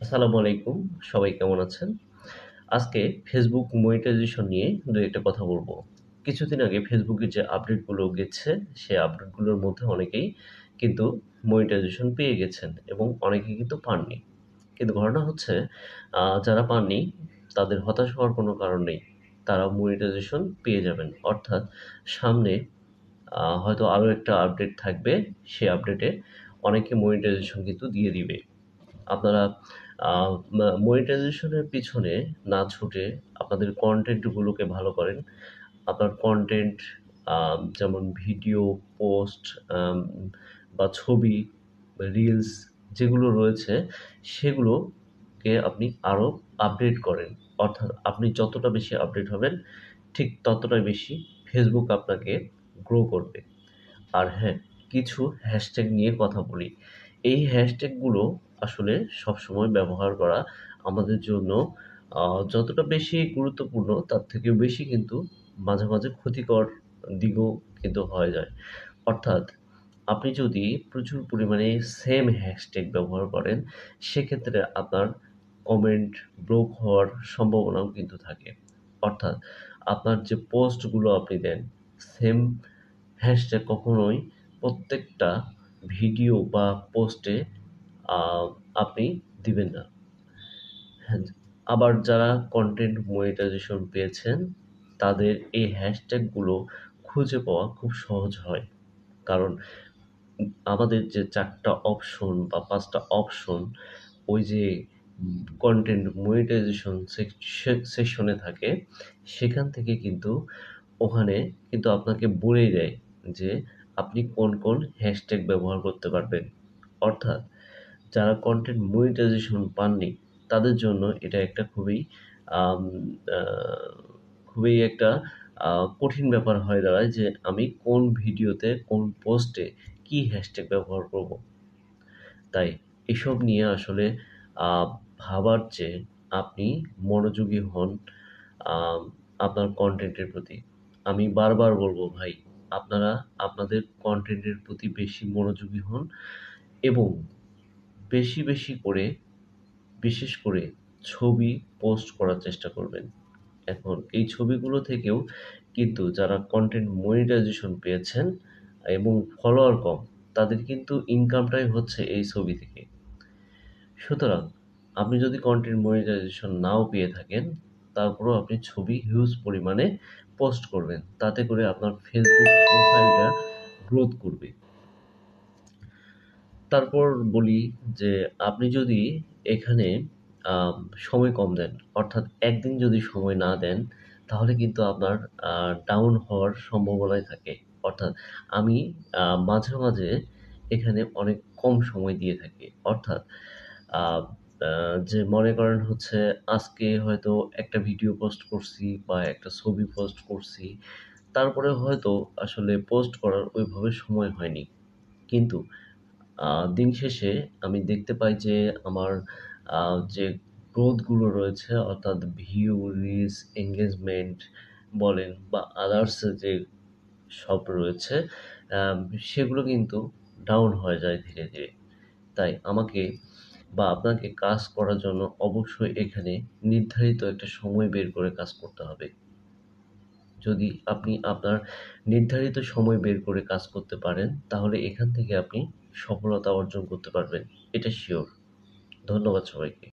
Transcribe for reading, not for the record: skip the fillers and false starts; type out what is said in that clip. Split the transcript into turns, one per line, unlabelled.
আসসালামু আলাইকুম। সবাই কেমন আছেন? আজকে Facebook মনিটাইজেশন নিয়ে ২-১ টা কথা বলব। কিছুদিন আগে Facebook এর যে আপডেটগুলো গেছে, সে আপডেটগুলোর মধ্যে অনেকেই কিন্তু মনিটাইজেশন পেয়ে গেছেন এবং অনেকে কিন্তু পাননি। কিন্তু ঘটনা হচ্ছে যারা পাননি তাদের হতাশ হওয়ার কোনো কারণ নেই। তারা মনিটাইজেশন পেয়ে যাবেন। অর্থাৎ সামনে হয়তো আরো একটা আপডেট থাকবে। সে আপডেটে অনেকে মনিটাইজেশন কিন্তু দিয়ে দিবে। আপনারা আ মনিটাইজেশনের পিছনে না ছুটে আপনাদের কনটেন্ট গুলোকে ভালো করেন। আপনার কনটেন্ট আ যেমন ভিডিও, পোস্ট আম বা ছবি, রিলস যেগুলো রয়েছে সেগুলোকে আপনি আরো আপডেট করেন। অর্থাৎ আপনি যতটা বেশি আপডেট হবেন ঠিক ততটাই বেশি Facebook আপনাকে গ্রো করবে। আর হ্যাঁ, কিছু হ্যাশট্যাগ নিয়ে কথা বলি। এই হ্যাশট্যাগুলো আসলে সবসময় ব্যবহার করা আমাদের জন্য আ যতটা বেশি গুরুত্বপূর্ণ তার থেকেও বেশি কিন্তু মাঝে, মাঝে ক্ষতিকর দিকও কিন্তু হয়ে যায়। অর্থাৎ আপনি যদি প্রচুর পরিমাণে সেম হ্যাশট্যাগ ব্যবহার করেন, সেক্ষেত্রে আপনার কমেন্ট ব্লক হওয়ার সম্ভাবনাও কিন্তু থাকে। অর্থাৎ আপনার যে পোস্টগুলো আপনি দেন, সেম হ্যাশট্যাগ কখনোই প্রত্যেকটা ভিডিও বা পোস্টে আ আপনি দিবেন না। হ্যাঁ, আবার যারা কনটেন্ট মনিটাইজেশন পেয়েছেন, তাদের এই হ্যাশট্যাগুলো খুঁজে পাওয়া খুব সহজ হয়। কারণ আমাদের যে ৪ টা অপশন বা ৫ টা অপশন ওই যে কনটেন্ট মনিটাইজেশন সেকশনে থাকে, সেখান থেকে কিন্তু ওখানে কিন্তু আপনাকে বলেই দেয় যে আপনি কোন, কোন হ্যাশট্যাগ ব্যবহার করতে পারবেন। অর্থাৎ যারা কনটেন্ট মনিটাইজেশন পাননি, তাদের জন্য এটা একটা আম আ খুবই একটা আ কঠিন ব্যাপার হয়ে দাঁড়ায় যে আমি কোন ভিডিওতে, কোন পোস্টে কি হ্যাশট্যাগ ব্যবহার করব। তাই এসব নিয়ে আসলে আ ভাবার চেয়ে আপনি মনোযোগী হন আম আপনার কনটেন্টের প্রতি। আমি বারবার বলব ভাই, আপনারা আপনাদের কনটেন্টের প্রতি বেশি মনোযোগী হন এবং বেশি, বেশি করে বিশেষ করে ছবি পোস্ট করার চেষ্টা করবেন। এখন এই ছবিগুলো থেকেও কিন্তু যারা কনটেন্ট মনিটাইজেশন পেয়েছেন এবং ফলোয়ার কম, তাদের কিন্তু ইনকামটাই হচ্ছে এই ছবি থেকে। সুতরাং আপনি যদি কনটেন্ট মনিটাইজেশন নাও পেয়ে থাকেন, তারপরেও আপনি ছবি হিউজ পরিমাণে পোস্ট করবেন। তাতে করে আপনার Facebook প্রোফাইলটা গ্রোথ করবে। তারপর বলি যে আপনি যদি এখানে আম সময় কম দেন, অর্থাৎ একদিন যদি সময় না দেন, তাহলে কিন্তু আপনার আ ডাউন হওয়ার সম্ভাবনাই থাকে। অর্থাৎ আমি মাঝে, মাঝে এখানে অনেক কম সময় দিয়ে থাকি। অর্থাৎ আ আ যে মনে করেন হচ্ছে আজকে হয়তো একটা ভিডিও পোস্ট করছি বা একটা ছবি পোস্ট করছি। তারপরে হয়তো আসলে পোস্ট করার ওইভাবে সময় হয়নি। কিন্তু আ দিন শেষে আমি দেখতে পাই যে আমার আ যে গ্রোথ গুলো রয়েছে অর্থাৎ ভিউ, রিচ, এনগেজমেন্ট বলেন বা আদার্স যে সব রয়েছে আম সেগুলো কিন্তু ডাউন হয়ে যায় ধীরে, ধীরে। তাই আমাকে বা আপনাকে কাজ করার জন্য অবশ্যই এখানে নির্ধারিত একটা সময় বের করে কাজ করতে হবে। যদি আপনি আপনার নির্ধারিত সময় বের করে কাজ করতে পারেন, তাহলে এখান থেকে আপনি সফলতা অর্জন করতে পারবেন। এটা সিওর। ধন্যবাদ সবাইকে।